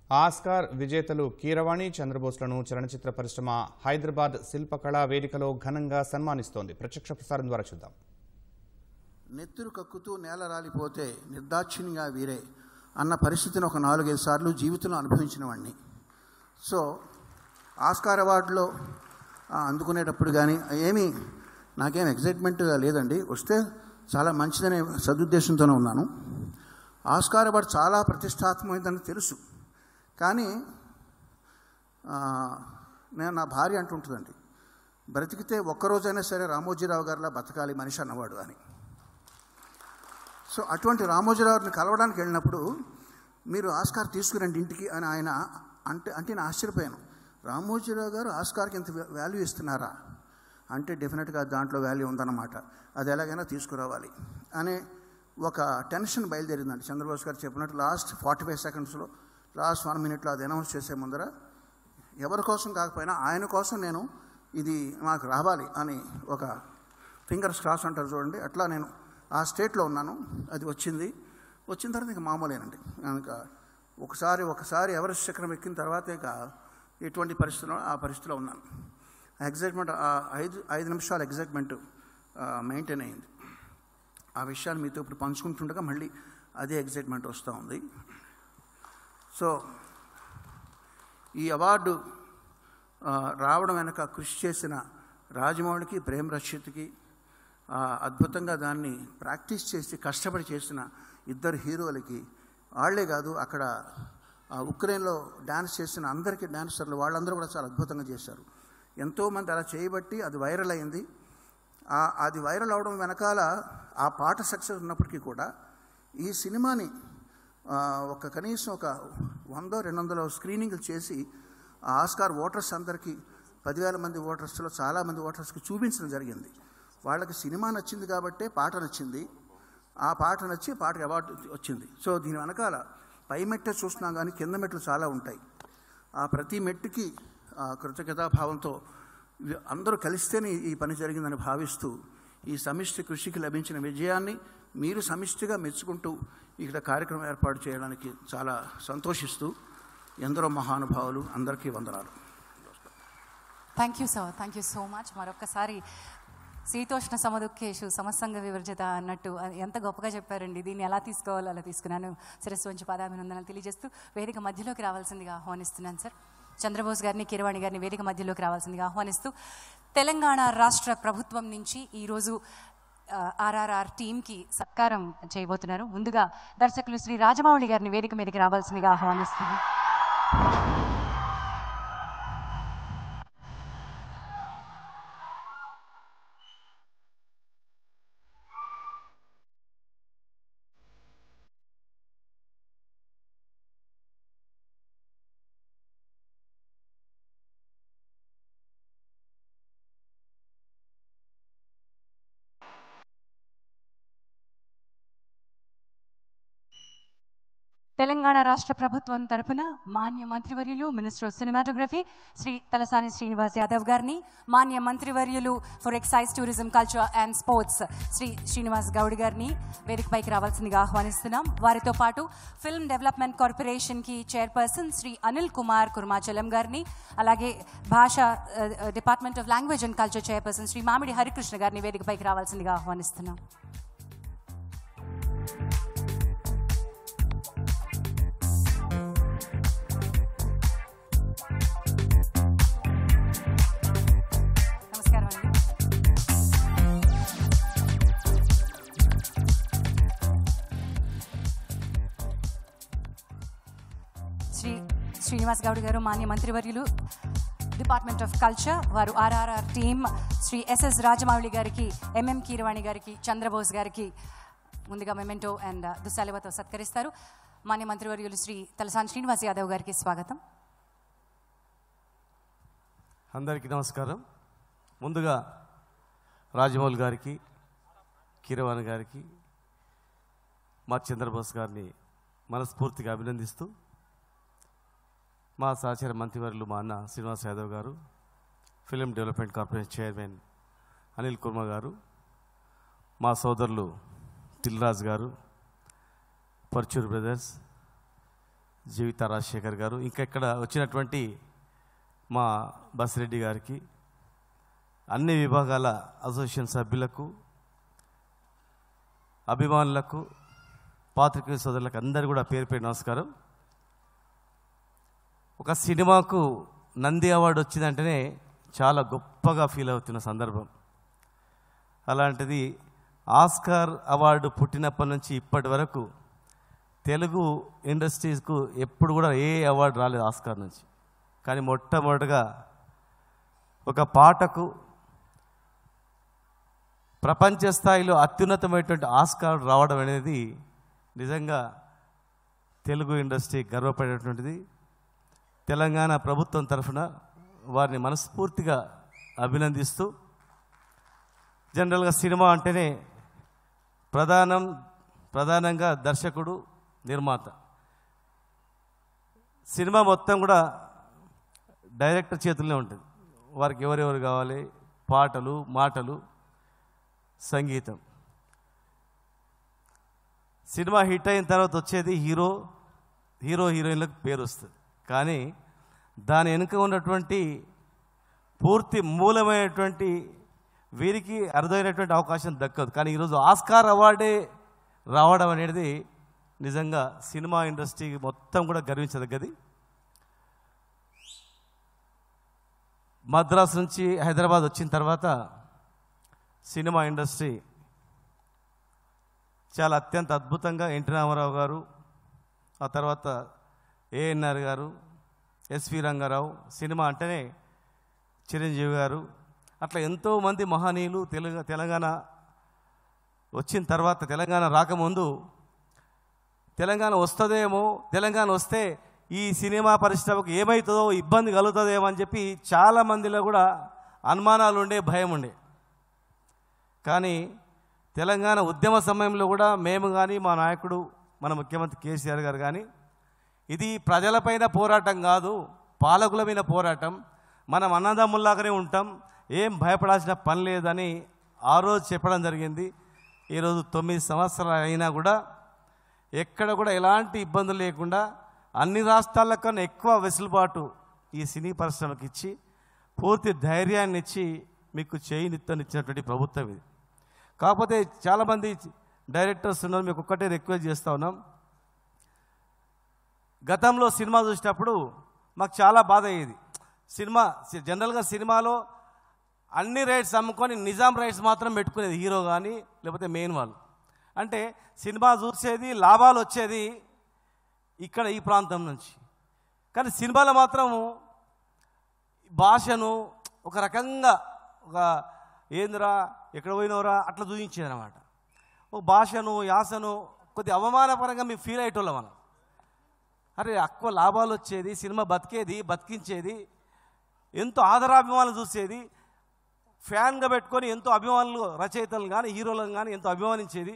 Oscar విజేతలు కీరవాణి, చంద్రబోస్లను చలనచిత్ర పరిశ్రమ హైదరాబాద్ శిల్పకళా వేదికలో ఘనంగా సన్మానిస్తోంది. ప్రత్యక్ష ప్రసారం ద్వారా చూద్దాం. నెత్తురు కక్కుతూ నేల రాలిపోతే నిర్దాక్షిణ్యంగా వీరే అన్న పరిస్థితిని ఒక 4-5 సార్లు జీవితంలో అనుభవించిన వాడిని. సో ఆస్కార్ అవార్డులో అందుకునేటప్పుడు కానీ నాకేం ఎగ్జైట్మెంట్ లేదండి. వస్తే చాలా మంచిదనే సదుద్దేశంతోనే ఉన్నాను. ఆస్కార్ అవార్డు చాలా ప్రతిష్టాత్మకమైనదని తెలుసు. కానీ నా భార్య అంటుంటుందండి, బ్రతికితే ఒక్కరోజైనా సరే రామోజీరావు గారిలా బతకాలి మనిషి అన్నవాడు అని. సో అటువంటి రామోజీరావుని కలవడానికి వెళ్ళినప్పుడు మీరు ఆస్కార్ తీసుకురండి ఇంటికి అని ఆయన అంటే నేను ఆశ్చర్యపోయాను. రామోజీరావు గారు ఆస్కార్కి ఇంత వాల్యూ ఇస్తున్నారా అంటే డెఫినెట్గా దాంట్లో వాల్యూ ఉందన్నమాట. అది ఎలాగైనా తీసుకురావాలి అనే ఒక టెన్షన్ బయలుదేరిందండి. చంద్రబోస్ గారు చెప్పినట్టు లాస్ట్ 45 సెకండ్స్లో లాస్ట్ 1 మినిట్లో అది అనౌన్స్ చేసే ముందర ఎవరి కోసం కాకపోయినా ఆయన కోసం నేను ఇది నాకు రావాలి అని ఒక ఫింగర్స్ క్రాస్ అంటారు చూడండి, అట్లా నేను ఆ స్టేట్లో ఉన్నాను. అది వచ్చిన తర్వాత ఇంకా మామూలేనండి. ఇంకా ఒకసారి ఎవరెస్ట్ శిఖరం ఎక్కిన తర్వాత ఇక ఎటువంటి పరిస్థితిలో ఆ పరిస్థితిలో ఉన్నాను. ఎగ్జైట్మెంట్ 5 నిమిషాల ఎగ్జైట్మెంట్ మెయింటైన్ అయింది. ఆ విషయాలు మీతో ఇప్పుడు పంచుకుంటుండగా మళ్ళీ అదే ఎగ్జైట్మెంట్ వస్తూ ఉంది. సో ఈ అవార్డు రావడం వెనక కృషి చేసిన రాజమౌళికి, ప్రేమ్ రక్షిత్కి, అద్భుతంగా దాన్ని ప్రాక్టీస్ చేసి కష్టపడి చేసిన 2 హీరోలకి, వాళ్లే కాదు అక్కడ ఉక్రెయిన్లో డ్యాన్స్ చేసిన అందరికీ డ్యాన్సర్లు వాళ్ళందరూ కూడా చాలా అద్భుతంగా చేశారు. ఎంతోమంది అలా చేయబట్టి అది వైరల్ అయింది. అది వైరల్ అవడం వెనకాల ఆ పాట సక్సెస్ ఉన్నప్పటికీ కూడా ఈ సినిమాని కనీసం ఒక 100-200 స్క్రీనింగ్లు చేసి ఆస్కార్ ఓటర్స్ అందరికీ 10,000 మంది ఓటర్స్లో చాలామంది ఓటర్స్కి చూపించడం జరిగింది. వాళ్ళకి సినిమా నచ్చింది కాబట్టే పాట నచ్చింది. ఆ పాట నచ్చి పాటకి అవార్డు వచ్చింది. సో దీని వెనకాల పై మెట్టే చూస్తున్నాం కానీ కింద మెట్లు చాలా ఉంటాయి. ఆ ప్రతి మెట్టుకి కృతజ్ఞతాభావంతో అందరూ కలిస్తేనే ఈ పని జరిగిందని భావిస్తూ ఈ సమిష్టి కృషికి లభించిన విజయాన్ని మీరు సమిష్టిగా మెచ్చుకుంటూ ఇక్కడ కార్యక్రమం ఏర్పాటు చేయడానికి చాలా సంతోషిస్తూ ఎందరో మహానుభావులు అందరికీ వందనాలు. Thank you sir, thank you so much. మరొక్కసారి శీతోష్ణ సమదుఃఖేషు సమస్తంగ వివర్జిత అన్నట్టు ఎంత గొప్పగా చెప్పారండి. దీన్ని ఎలా తీసుకోవాలో అలా తీసుకున్నాను. శిరస్సు వంచి పాదాభినందనలు తెలియజేస్తూ వేదిక మధ్యలోకి రావాల్సిందిగా ఆహ్వానిస్తున్నాను సార్. చంద్రబోస్ గారిని, కీరవాణి గారిని వేదిక మధ్యలోకి రావాల్సిందిగా ఆహ్వానిస్తూ తెలంగాణ రాష్ట్ర ప్రభుత్వం నుంచి ఈరోజు ఆర్ఆర్ఆర్ టీంకి సత్కారం చేయబోతున్నారు. ముందుగా దర్శకులు శ్రీ రాజమౌళి గారిని వేదిక మీదకి రావాల్సిందిగా ఆహ్వానిస్తున్నాను. తెలంగాణ రాష్ట్ర ప్రభుత్వం తరఫున మాన్య మంత్రివర్యులు minister of cinematography Shri Talasani Srinivas Yadav గారిని, మాన్య మంత్రివర్యులు for excise, tourism, culture and sports Shri Srinivas Goud గారిని వేదికపైకి రావాల్సిందిగా ఆహ్వానిస్తున్నాం. వారితో పాటు ఫిల్మ్ డెవలప్మెంట్ కార్పొరేషన్కి చైర్పర్సన్ శ్రీ అనిల్ కుమార్ కుర్మాచలం గారిని, అలాగే భాషా department of language and culture chairperson Shri Mamidi Harikrishna గారిని వేదికపైకి రావాల్సిందిగా ఆహ్వానిస్తున్నాం. శ్రీనివాస్ గౌడ్ గారు మాన్య మంత్రివర్యులు, డిపార్ట్మెంట్ ఆఫ్ కల్చర్, వారు ఆర్ఆర్ఆర్ టీమ్ శ్రీ ఎస్ఎస్ రాజమౌళి గారికి, ఎంఎం కీరవాణి గారికి, చంద్రబోస్ గారికి ముందుగా మెమెంటో అండ్ దుస్సాలవతో సత్కరిస్తారు. మాన్య మంత్రివర్యులు శ్రీ తలసాని శ్రీనివాస్ యాదవ్ గారికి స్వాగతం. అందరికీ నమస్కారం. ముందుగా రాజమౌళి గారికి, కీరవాణి గారికి, మా చంద్రబోస్ గారిని మనస్ఫూర్తిగా అభినందిస్తూ, మా సహచర మంత్రివర్యులు మా అన్న శ్రీనివాస్ యాదవ్ గారు, film development corporation chairman Anil Kumar గారు, మా సోదరులు దిల్రాజ్ గారు, పర్చూర్ బ్రదర్స్, జీవిత రాజశేఖర్ గారు, ఇంకా ఇక్కడ వచ్చినటువంటి మా బసిరెడ్డి గారికి, అన్ని విభాగాల అసోసియేషన్ సభ్యులకు, అభిమానులకు, పాత్రికేయ సోదరులకు అందరూ కూడా పేరు పేరు నమస్కారం. ఒక సినిమాకు నంది అవార్డు వచ్చిందంటేనే చాలా గొప్పగా ఫీల్ అవుతున్న సందర్భం. అలాంటిది ఆస్కార్ అవార్డు పుట్టినప్పటి నుంచి ఇప్పటి వరకు తెలుగు ఇండస్ట్రీస్కు ఎప్పుడు కూడా ఏ అవార్డు రాలేదు ఆస్కార్ నుంచి. కానీ మొట్టమొదటిగా ఒక పాటకు ప్రపంచ స్థాయిలో అత్యున్నతమైనటువంటి ఆస్కార్ రావడం అనేది నిజంగా తెలుగు ఇండస్ట్రీ గర్వపడేటువంటిది. తెలంగాణ ప్రభుత్వం తరఫున వారిని మనస్ఫూర్తిగా అభినందిస్తూ, జనరల్గా సినిమా అంటేనే ప్రధానంగా దర్శకుడు, నిర్మాత. సినిమా మొత్తం కూడా డైరెక్టర్ చేతుల్లోనే ఉంటుంది. వారికి ఎవరెవరు కావాలి, పాటలు, మాటలు, సంగీతం. సినిమా హిట్ అయిన తర్వాత వచ్చేది హీరోయిన్లకు పేరు వస్తుంది. కానీ దాని వెనుక ఉన్నటువంటి పూర్తి మూలమైనటువంటి వీరికి అరుదైనటువంటి అవకాశం దక్కదు. కానీ ఈరోజు ఆస్కార్ అవార్డే రావడం అనేది నిజంగా సినిమా ఇండస్ట్రీ మొత్తం కూడా గర్వించదగ్గది. మద్రాసు నుంచి హైదరాబాద్ వచ్చిన తర్వాత సినిమా ఇండస్ట్రీ చాలా అత్యంత అద్భుతంగా ఎన్టీ రామారావు గారు, ఆ తర్వాత ఏఎన్ఆర్ గారు, ఎస్వి రంగారావు, సినిమా అంటేనే చిరంజీవి గారు, అట్లా ఎంతోమంది మహనీయులు తెలంగాణ వచ్చిన తర్వాత, తెలంగాణ రాకముందు తెలంగాణ వస్తుందేమో, తెలంగాణ వస్తే ఈ సినిమా పరిశ్రమకు ఏమవుతుందో, ఇబ్బంది కలుగుతుందేమో అని చెప్పి చాలామందిలో కూడా అనుమానాలు ఉండే, భయం ఉండే. కానీ తెలంగాణ ఉద్యమ సమయంలో కూడా మేము కానీ, మా నాయకుడు, మన ముఖ్యమంత్రి కేసీఆర్ గారు కానీ, ఇది ప్రజలపైన పోరాటం కాదు, పాలకుల మీద పోరాటం, మనం అన్నదమ్ముల్లాగానే ఉంటాం, ఏం భయపడాల్సిన పని లేదని ఆ రోజు చెప్పడం జరిగింది. ఈరోజు 9 సంవత్సరాలు అయినా కూడా ఎక్కడ కూడా ఎలాంటి ఇబ్బందులు లేకుండా అన్ని రాష్ట్రాల కన్నా ఎక్కువ వెసులుబాటు ఈ సినీ పరిశ్రమకి ఇచ్చి, పూర్తి ధైర్యాన్ని ఇచ్చి మీకు చేయినిచ్చినటువంటి ప్రభుత్వం ఇది. కాకపోతే చాలామంది డైరెక్టర్స్ ఉన్నారు, మీకు ఒక్కటే రిక్వెస్ట్ చేస్తూ ఉన్నాం. గతంలో సినిమా చూసేటప్పుడు మాకు చాలా బాధ అయ్యేది. జనరల్గా సినిమాలో అన్ని రైట్స్ అమ్ముకొని నిజాం రైట్స్ మాత్రం పెట్టుకునేది హీరో కానీ లేకపోతే మెయిన్ వాళ్ళు. అంటే సినిమా చూసేది, లాభాలు వచ్చేది ఇక్కడ ఈ ప్రాంతం నుంచి. కానీ సినిమాలో మాత్రము భాషను ఒక రకంగా, ఒక ఏందిరా ఎక్కడ పోయినవరా అట్లా చూపించేది అనమాట. ఒక భాషను, యాసను కొద్ది అవమానపరంగా మేము ఫీల్ అయ్యేటోళ్ళం మనం. అరే ఎక్కువ లాభాలు వచ్చేది, సినిమా బతికించేది, ఎంతో ఆదరాభిమానులు చూసేది, ఫ్యాన్గా పెట్టుకొని ఎంతో అభిమానులు, రచయితలు కానీ హీరోలను కానీ ఎంతో అభిమానించేది.